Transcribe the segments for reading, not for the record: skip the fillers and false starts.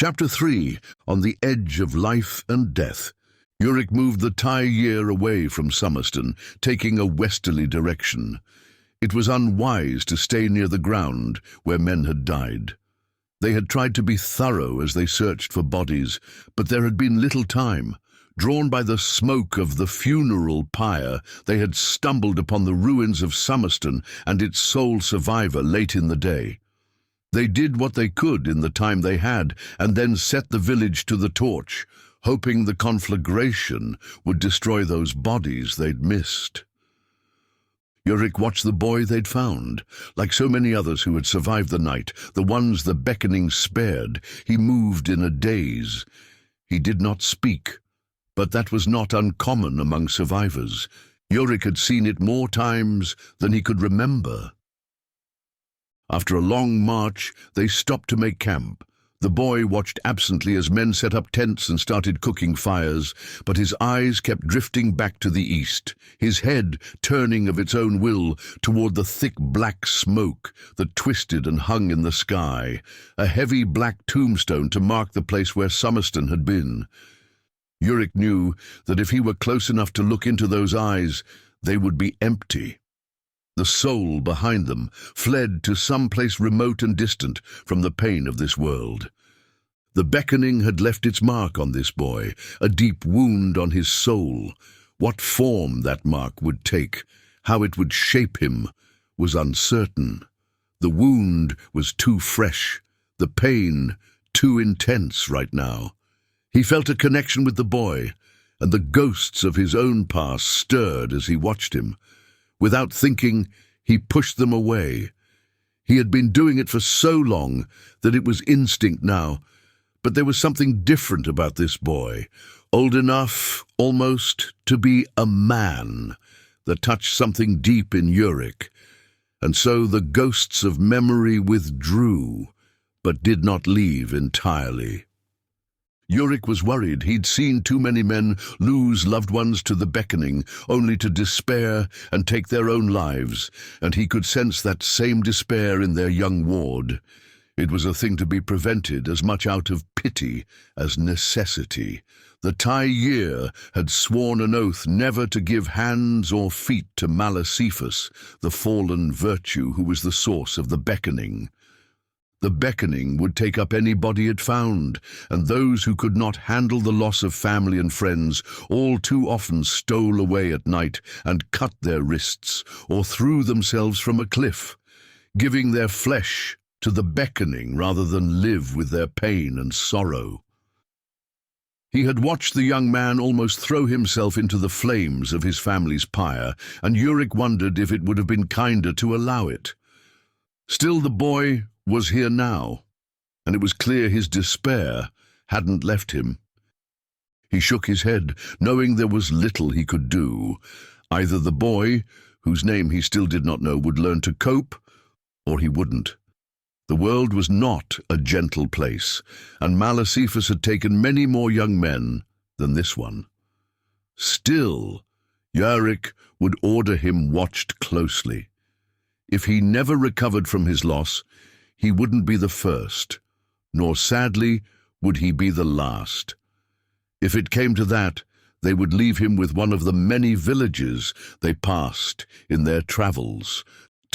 Chapter 3. On the Edge of Life and Death. Yurik moved the Thai year away from SOMMERSTONE, taking a westerly direction. It was unwise to stay near the ground where men had died. They had tried to be thorough as they searched for bodies, but there had been little time. Drawn by the smoke of the funeral pyre, they had stumbled upon the ruins of SOMMERSTONE and its sole survivor late in the day. They did what they could in the time they had, and then set the village to the torch, hoping the conflagration would destroy those bodies they'd missed. Yurik watched the boy they'd found. Like so many others who had survived the night, the ones the Beckoning spared, he moved in a daze. He did not speak, but that was not uncommon among survivors. Yurik had seen it more times than he could remember. After a long march, they stopped to make camp. The boy watched absently as men set up tents and started cooking fires, but his eyes kept drifting back to the east, his head turning of its own will toward the thick black smoke that twisted and hung in the sky, a heavy black tombstone to mark the place where SOMMERSTONE had been. Yurik knew that if he were close enough to look into those eyes, they would be empty. The soul behind them fled to some place remote and distant from the pain of this world. The Beckoning had left its mark on this boy, a deep wound on his soul. What form that mark would take, how it would shape him, was uncertain. The wound was too fresh, the pain too intense right now. He felt a connection with the boy, and the ghosts of his own past stirred as he watched him. Without thinking, he pushed them away. He had been doing it for so long that it was instinct now, but there was something different about this boy, old enough, almost, to be a man, that touched something deep in Yurik, and so the ghosts of memory withdrew, but did not leave entirely. Yurik was worried. He'd seen too many men lose loved ones to the Beckoning, only to despair and take their own lives, and he could sense that same despair in their young ward. It was a thing to be prevented as much out of pity as necessity. The Thai year had sworn an oath never to give hands or feet to Malecephus, the fallen virtue who was the source of the Beckoning. The Beckoning would take up any body it found, and those who could not handle the loss of family and friends all too often stole away at night and cut their wrists or threw themselves from a cliff, giving their flesh to the Beckoning rather than live with their pain and sorrow. He had watched the young man almost throw himself into the flames of his family's pyre, and Yurik wondered if it would have been kinder to allow it. Still, the boy was here now, and it was clear his despair hadn't left him. He shook his head, knowing there was little he could do. Either the boy, whose name he still did not know, would learn to cope, or he wouldn't. The world was not a gentle place, and Malecephus had taken many more young men than this one. Still, Yurik would order him watched closely. If he never recovered from his loss, he wouldn't be the first, nor sadly would he be the last. If it came to that, they would leave him with one of the many villages they passed in their travels.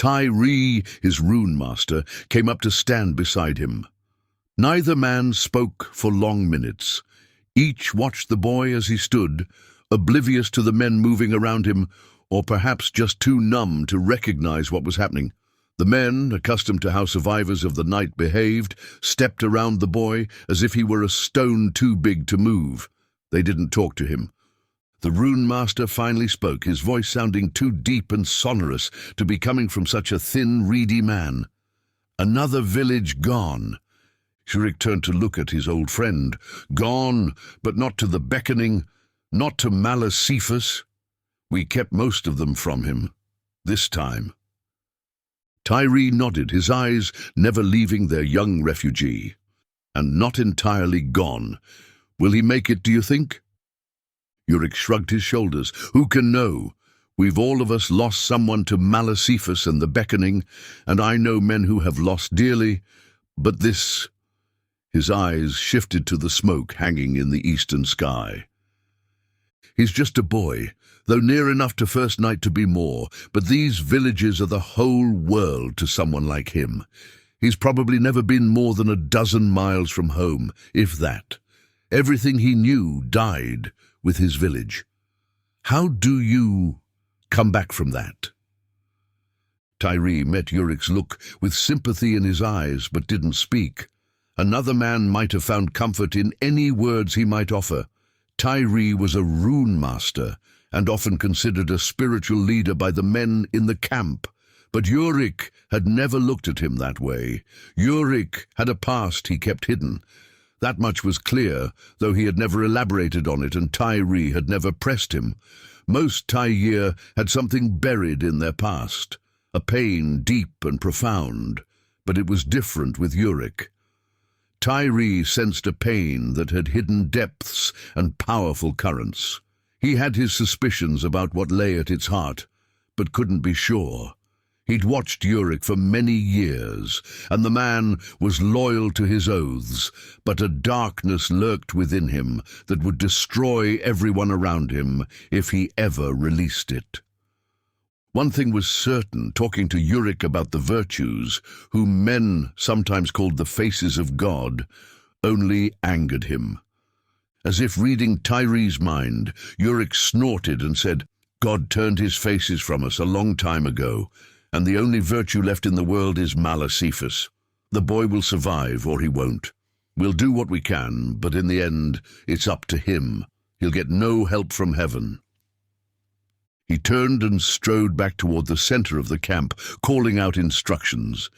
Rune, his rune master, came up to stand beside him. Neither man spoke for long minutes. Each watched the boy as he stood, oblivious to the men moving around him, or perhaps just too numb to recognize what was happening. The men, accustomed to how survivors of the night behaved, stepped around the boy as if he were a stone too big to move. They didn't talk to him. The rune master finally spoke, his voice sounding too deep and sonorous to be coming from such a thin, reedy man. Another village gone. Yurik turned to look at his old friend. Gone, but not to the Beckoning, not to Malecephus. We kept most of them from him, this time. Rune nodded, his eyes never leaving their young refugee. And not entirely gone. Will he make it, do you think? Yurik shrugged his shoulders. Who can know? We've all of us lost someone to Malecephus and the Beckoning, and I know men who have lost dearly, but this... His eyes shifted to the smoke hanging in the eastern sky. He's just a boy, though near enough to First Night to be more, but these villages are the whole world to someone like him. He's probably never been more than a dozen miles from home, if that. Everything he knew died with his village. How do you come back from that? Tyree met Yurik's look with sympathy in his eyes, but didn't speak. Another man might have found comfort in any words he might offer. Tyree was a rune master, and often considered a spiritual leader by the men in the camp. But Yurik had never looked at him that way. Yurik had a past he kept hidden. That much was clear, though he had never elaborated on it, and Tyree had never pressed him. Most Tyr had something buried in their past, a pain deep and profound, but it was different with Yurik. Tyree sensed a pain that had hidden depths and powerful currents. He had his suspicions about what lay at its heart, but couldn't be sure. He'd watched Yurik for many years, and the man was loyal to his oaths, but a darkness lurked within him that would destroy everyone around him if he ever released it. One thing was certain, talking to Yurik about the virtues, whom men sometimes called the faces of God, only angered him. As if reading Tyree's mind, Yurik snorted and said, "God turned his faces from us a long time ago, and the only virtue left in the world is malacifus. The boy will survive or he won't. We'll do what we can, but in the end, it's up to him. He'll get no help from heaven." He turned and strode back toward the center of the camp, calling out instructions.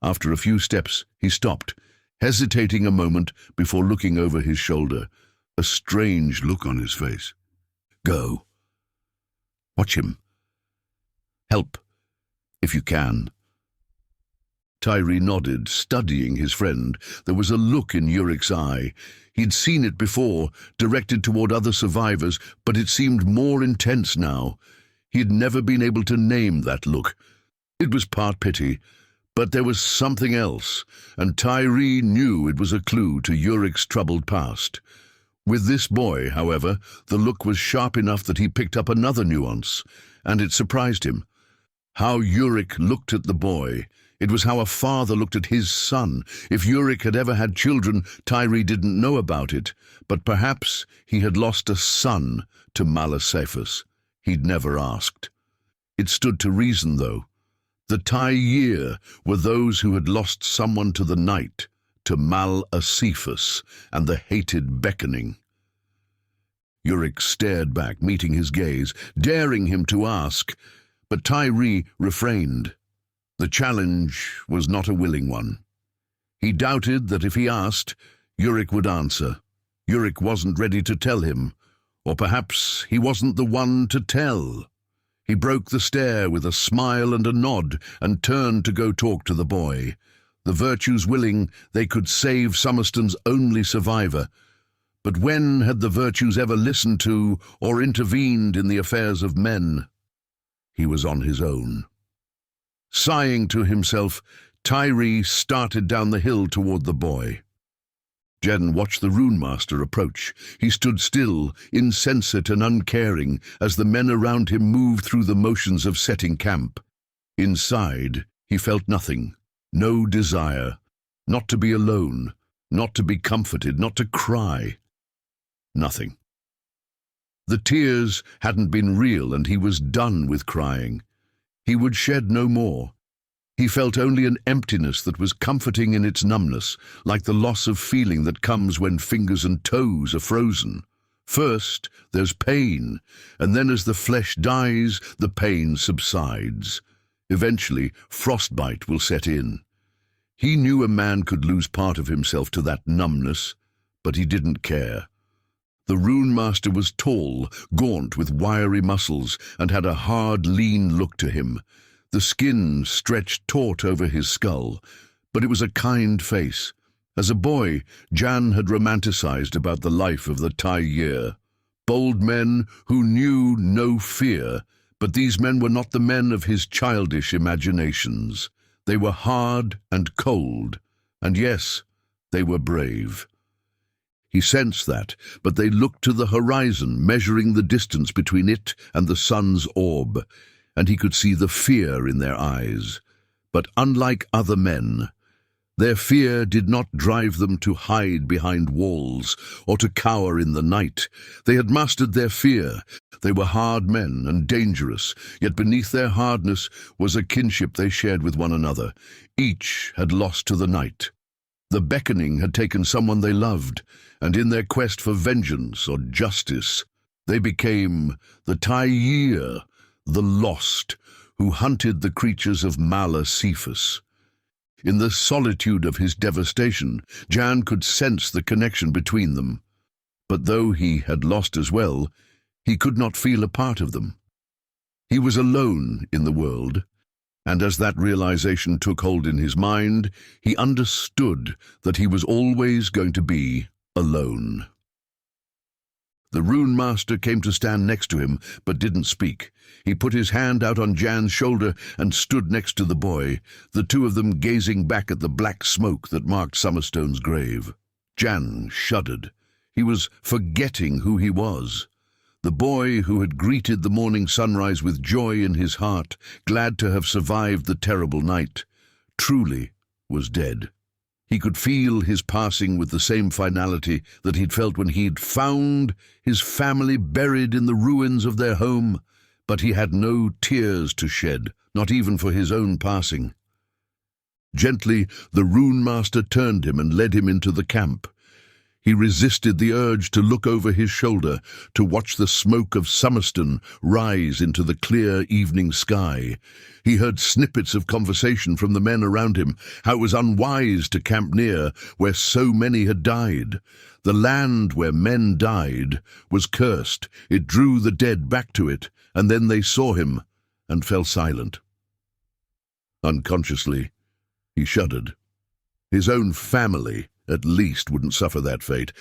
After a few steps, he stopped, hesitating a moment before looking over his shoulder, a strange look on his face. "Go. Watch him. Help, if you can." Tyree nodded, studying his friend. There was a look in Yurik's eye. He'd seen it before, directed toward other survivors, but it seemed more intense now. He'd never been able to name that look. It was part pity, but there was something else, and Tyree knew it was a clue to Yurik's troubled past. With this boy, however, the look was sharp enough that he picked up another nuance, and it surprised him. How Yurik looked at the boy. It was how a father looked at his son. If Yurik had ever had children, Tyree didn't know about it, but perhaps he had lost a son to malacifus. He'd never asked. It stood to reason, though. The Tyr were those who had lost someone to the night, to malacifus and the hated Beckoning. Yurik stared back, meeting his gaze, daring him to ask, but Tyree refrained. The challenge was not a willing one. He doubted that if he asked, Yurik would answer. Yurik wasn't ready to tell him, or perhaps he wasn't the one to tell. He broke the stare with a smile and a nod and turned to go talk to the boy. The virtues willing, they could save Summerstone's only survivor. But when had the virtues ever listened to or intervened in the affairs of men? He was on his own. Sighing to himself, Tyree started down the hill toward the boy. Jen watched the rune master approach. He stood still, insensate and uncaring, as the men around him moved through the motions of setting camp. Inside, he felt nothing, no desire, not to be alone, not to be comforted, not to cry. Nothing. The tears hadn't been real, and he was done with crying. He would shed no more. He felt only an emptiness that was comforting in its numbness, like the loss of feeling that comes when fingers and toes are frozen. First, there's pain, and then as the flesh dies, the pain subsides. Eventually, frostbite will set in. He knew a man could lose part of himself to that numbness, but he didn't care. The rune master was tall, gaunt with wiry muscles, and had a hard, lean look to him. The skin stretched taut over his skull, but it was a kind face. As a boy, Jan had romanticized about the life of the Tyr. Bold men who knew no fear, but these men were not the men of his childish imaginations. They were hard and cold, and yes, They were brave. He sensed that, but they looked to the horizon, measuring the distance between it and the sun's orb, and he could see the fear in their eyes. But unlike other men, their fear did not drive them to hide behind walls or to cower in the night. They had mastered their fear. They were hard men and dangerous, yet beneath their hardness was a kinship they shared with one another. Each had lost to the night. The Beckoning had taken someone they loved, and in their quest for vengeance or justice, they became the Tyr, the lost, who hunted the creatures of Mala Cephas. In the solitude of his devastation, Jan could sense the connection between them. But though he had lost as well, he could not feel a part of them. He was alone in the world, and as that realization took hold in his mind, he understood that he was always going to be alone. The Rune Master came to stand next to him, but didn't speak. He put his hand out on Jan's shoulder and stood next to the boy, the two of them gazing back at the black smoke that marked SOMMERSTONE's grave. Jan shuddered. He was forgetting who he was. The boy who had greeted the morning sunrise with joy in his heart, glad to have survived the terrible night, truly was dead. He could feel his passing with the same finality that he'd felt when he'd found his family buried in the ruins of their home, but he had no tears to shed, not even for his own passing. Gently, the Rune Master turned him and led him into the camp. He resisted the urge to look over his shoulder, to watch the smoke of SOMMERSTONE rise into the clear evening sky. He heard snippets of conversation from the men around him, how it was unwise to camp near where so many had died. The land where men died was cursed. It drew the dead back to it, and then they saw him and fell silent. Unconsciously, he shuddered. His own family, at least, wouldn't suffer that fate.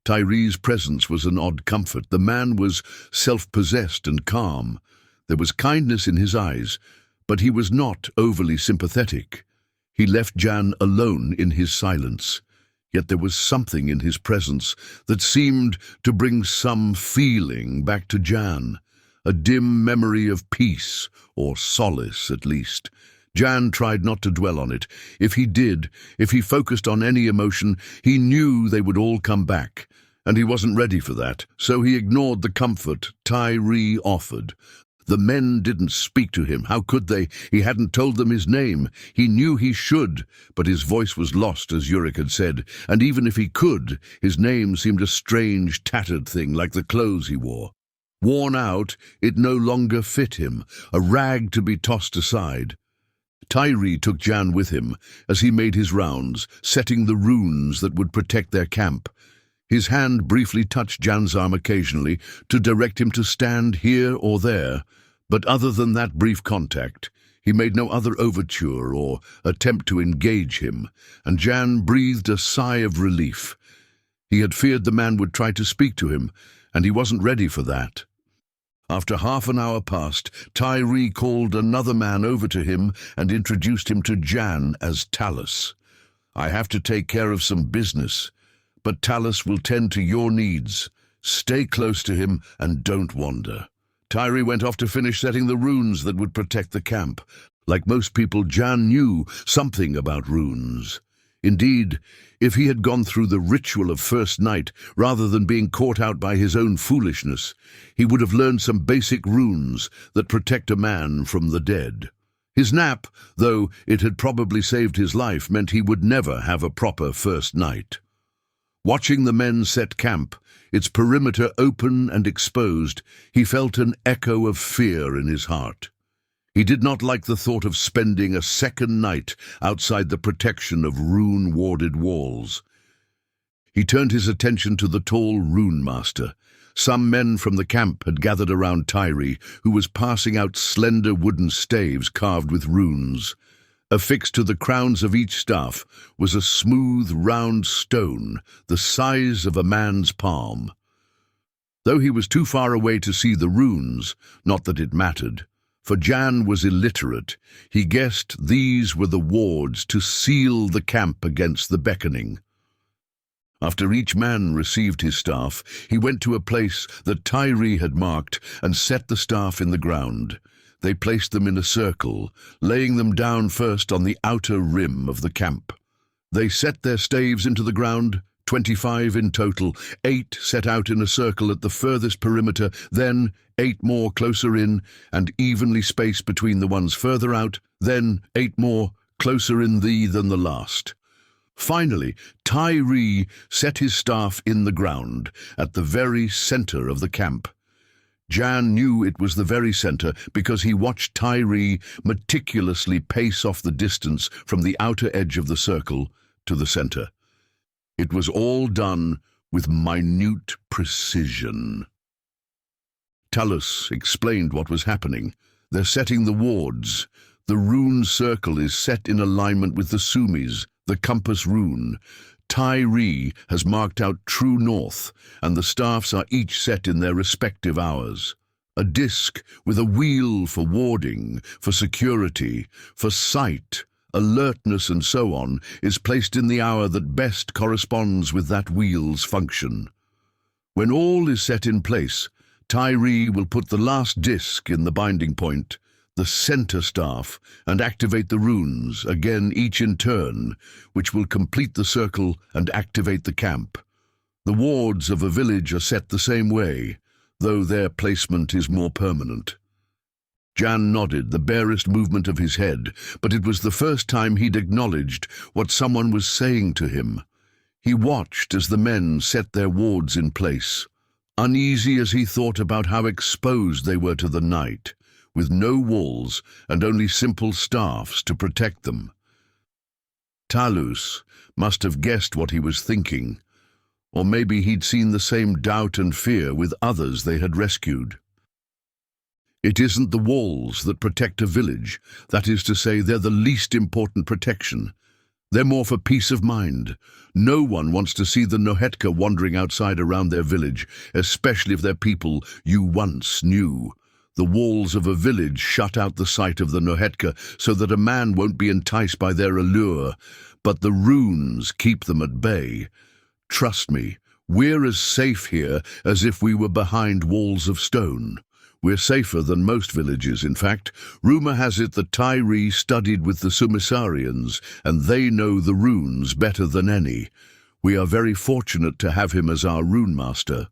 Tyr's presence was an odd comfort. The man was self-possessed and calm. There was kindness in his eyes, but he was not overly sympathetic. He left Jan alone in his silence. Yet there was something in his presence that seemed to bring some feeling back to Jan, a dim memory of peace, or solace at least. Jan tried not to dwell on it. If he focused on any emotion, he knew they would all come back, and he wasn't ready for that, so he ignored the comfort Tyr offered. The men didn't speak to him. How could they? He hadn't told them his name. He knew he should, but his voice was lost, as Yurik had said, and even if he could, his name seemed a strange, tattered thing, like the clothes he wore. Worn out, it no longer fit him, a rag to be tossed aside. Tyr took Jan with him as he made his rounds, setting the runes that would protect their camp. His hand briefly touched Jan's arm occasionally to direct him to stand here or there, but other than that brief contact, he made no other overture or attempt to engage him, and Jan breathed a sigh of relief. He had feared the man would try to speak to him, and he wasn't ready for that. After half an hour passed, Tyr called another man over to him and introduced him to Jan as Talus. "I have to take care of some business, but Talus will tend to your needs. Stay close to him and don't wander." Tyr went off to finish setting the runes that would protect the camp. Like most people, Jan knew something about runes. Indeed, if he had gone through the ritual of first night, rather than being caught out by his own foolishness, he would have learned some basic runes that protect a man from the dead. His nap, though it had probably saved his life, meant he would never have a proper first night. Watching the men set camp, its perimeter open and exposed, he felt an echo of fear in his heart. He did not like the thought of spending a second night outside the protection of rune-warded walls. He turned his attention to the tall Rune Master. Some men from the camp had gathered around Tyr, who was passing out slender wooden staves carved with runes. Affixed to the crowns of each staff was a smooth, round stone, the size of a man's palm. Though he was too far away to see the runes, not that it mattered, for Jan was illiterate, he guessed these were the wards to seal the camp against the Beckoning. After each man received his staff, he went to a place that Tyre had marked and set the staff in the ground. They placed them in a circle, laying them down first on the outer rim of the camp. They set their staves into the ground, 25 in total, 8 set out in a circle at the furthest perimeter, then 8 more closer in and evenly spaced between the ones further out, then 8 more closer in than the last. Finally, Tyre set his staff in the ground at the very center of the camp. Jan knew it was the very center because he watched Tyre meticulously pace off the distance from the outer edge of the circle to the center. It was all done with minute precision. Talus explained what was happening. They're setting the wards. The rune circle is set in alignment with the sumis, the compass rune. Tyre has marked out true north, and the staffs are each set in their respective hours. A disc with a wheel for warding, for security, for sight, alertness and so on is placed in the hour that best corresponds with that wheel's function. When all is set in place, Tyre will put the last disc in the binding point, the center staff, and activate the runes, again each in turn, which will complete the circle and activate the camp. The wards of a village are set the same way, though their placement is more permanent. Jan nodded, the barest movement of his head, but it was the first time he'd acknowledged what someone was saying to him. He watched as the men set their wards in place, uneasy as he thought about how exposed they were to the night, with no walls and only simple staffs to protect them. Talus must have guessed what he was thinking, or maybe he'd seen the same doubt and fear with others they had rescued. It isn't the walls that protect a village, that is to say, they're the least important protection. They're more for peace of mind. No one wants to see the nohetka wandering outside around their village, especially if they're people you once knew. The walls of a village shut out the sight of the nohetka so that a man won't be enticed by their allure, but the runes keep them at bay. Trust me, we're as safe here as if we were behind walls of stone. We're safer than most villages, in fact. Rumor has it that Tyre studied with the Summersarians, and they know the runes better than any. We are very fortunate to have him as our rune master.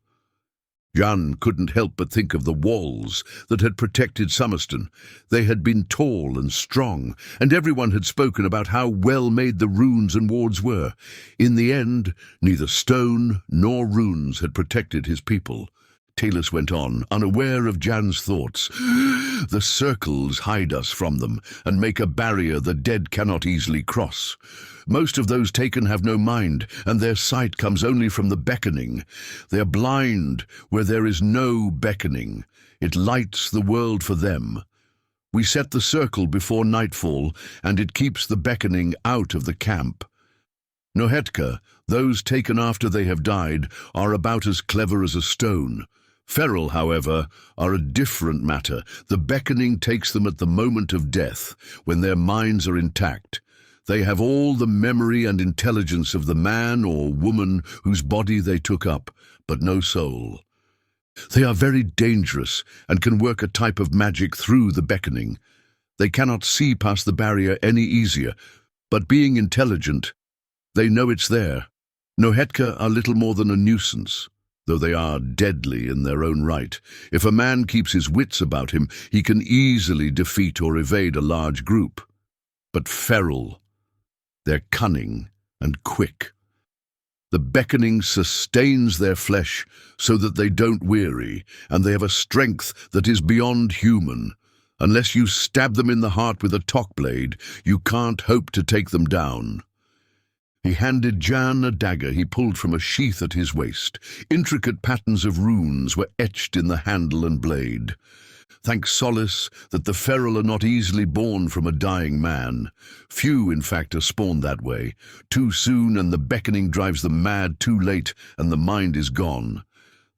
Jan couldn't help but think of the walls that had protected SOMMERSTONE. They had been tall and strong, and everyone had spoken about how well made the runes and wards were. In the end, neither stone nor runes had protected his people. Talus went on, unaware of Jan's thoughts. The circles hide us from them and make a barrier the dead cannot easily cross. Most of those taken have no mind, and their sight comes only from the beckoning. They are blind where there is no beckoning. It lights the world for them. We set the circle before nightfall, and it keeps the beckoning out of the camp. Nohetka, those taken after they have died, are about as clever as a stone. Feral, however, are a different matter. The beckoning takes them at the moment of death, when their minds are intact. They have all the memory and intelligence of the man or woman whose body they took up, but no soul. They are very dangerous and can work a type of magic through the beckoning. They cannot see past the barrier any easier, but being intelligent, they know it's there. Nohetka are little more than a nuisance, though they are deadly in their own right. If a man keeps his wits about him, he can easily defeat or evade a large group. But feral, they're cunning and quick. The beckoning sustains their flesh so that they don't weary, and they have a strength that is beyond human. Unless you stab them in the heart with a talk blade, you can't hope to take them down. He handed Jan a dagger he pulled from a sheath at his waist. Intricate patterns of runes were etched in the handle and blade. Thank solace that the feral are not easily born from a dying man. Few, in fact, are spawned that way. Too soon, and the beckoning drives them mad. Too late, and the mind is gone.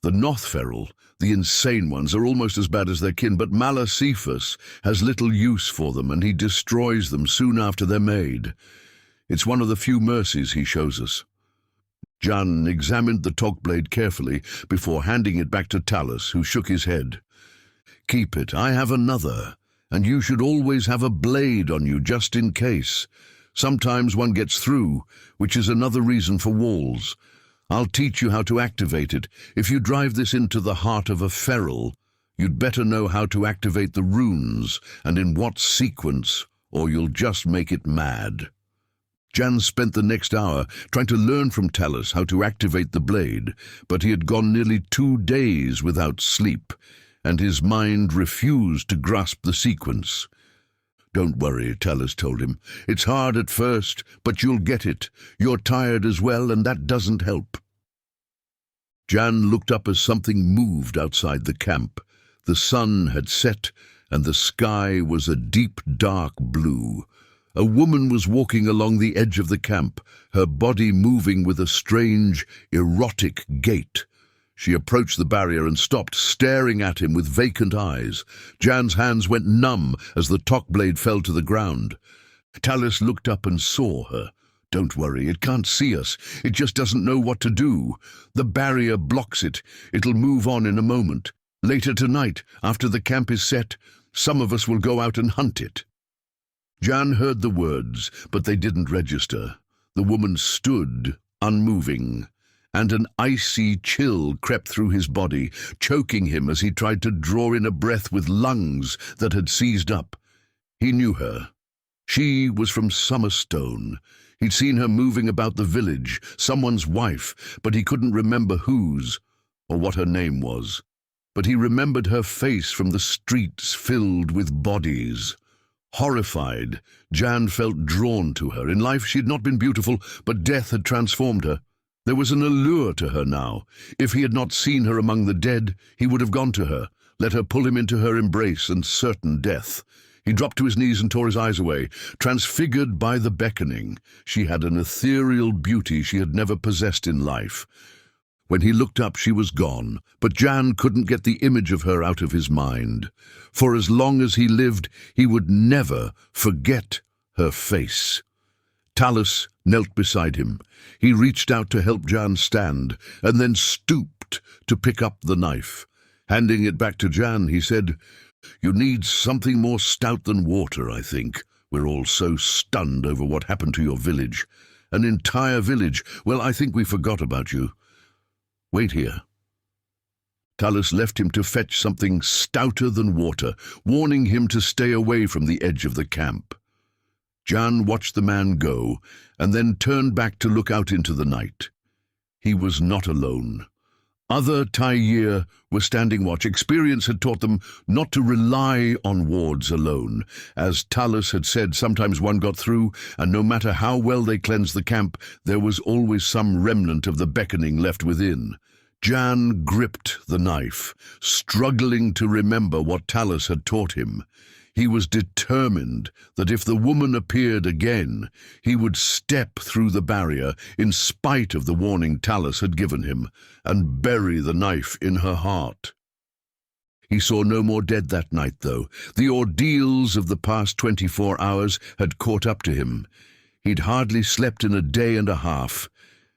The Noth feral, the insane ones, are almost as bad as their kin, but Malacifus has little use for them, and he destroys them soon after they're made. It's one of the few mercies he shows us. Jan examined the talk blade carefully before handing it back to Talus, who shook his head. "Keep it, I have another, and you should always have a blade on you just in case. Sometimes one gets through, which is another reason for walls. I'll teach you how to activate it. If you drive this into the heart of a feral, you'd better know how to activate the runes and in what sequence, or you'll just make it mad." Jan spent the next hour trying to learn from Talus how to activate the blade, but he had gone nearly 2 days without sleep, and his mind refused to grasp the sequence. "Don't worry," Talus told him. "It's hard at first, but you'll get it. You're tired as well, and that doesn't help." Jan looked up as something moved outside the camp. The sun had set, and the sky was a deep, dark blue. A woman was walking along the edge of the camp, her body moving with a strange, erotic gait. She approached the barrier and stopped, staring at him with vacant eyes. Jan's hands went numb as the talk blade fell to the ground. Talus looked up and saw her. "Don't worry, it can't see us. It just doesn't know what to do. The barrier blocks it. It'll move on in a moment. Later tonight, after the camp is set, some of us will go out and hunt it." Jan heard the words, but they didn't register. The woman stood, unmoving, and an icy chill crept through his body, choking him as he tried to draw in a breath with lungs that had seized up. He knew her. She was from SOMMERSTONE. He'd seen her moving about the village, someone's wife, but he couldn't remember whose, or what her name was. But he remembered her face from the streets filled with bodies. Horrified, Jan felt drawn to her. In life she had not been beautiful, but death had transformed her. There was an allure to her now. If he had not seen her among the dead, he would have gone to her, let her pull him into her embrace and certain death. He dropped to his knees and tore his eyes away. Transfigured by the beckoning, she had an ethereal beauty she had never possessed in life. When he looked up, she was gone, but Jan couldn't get the image of her out of his mind. For as long as he lived, he would never forget her face. Talus knelt beside him. He reached out to help Jan stand, and then stooped to pick up the knife. Handing it back to Jan, he said, "You need something more stout than water, I think. We're all so stunned over what happened to your village. An entire village. Well, I think we forgot about you. Wait here." Talus left him to fetch something stouter than water, warning him to stay away from the edge of the camp. Jan watched the man go, and then turned back to look out into the night. He was not alone. Other Taiyir were standing watch. Experience had taught them not to rely on wards alone. As Talus had said, sometimes one got through, and no matter how well they cleansed the camp, there was always some remnant of the beckoning left within. Jan gripped the knife, struggling to remember what Talus had taught him. He was determined that if the woman appeared again, he would step through the barrier, in spite of the warning Talus had given him, and bury the knife in her heart. He saw no more dead that night, though. The ordeals of the past 24 hours had caught up to him. He'd hardly slept in a day and a half,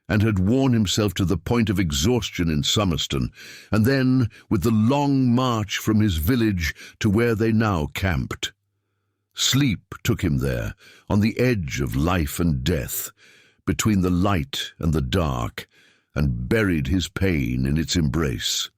and had worn himself to the point of exhaustion in SOMMERSTONE, and then with the long march from his village to where they now camped. Sleep took him there, on the edge of life and death, between the light and the dark, and buried his pain in its embrace.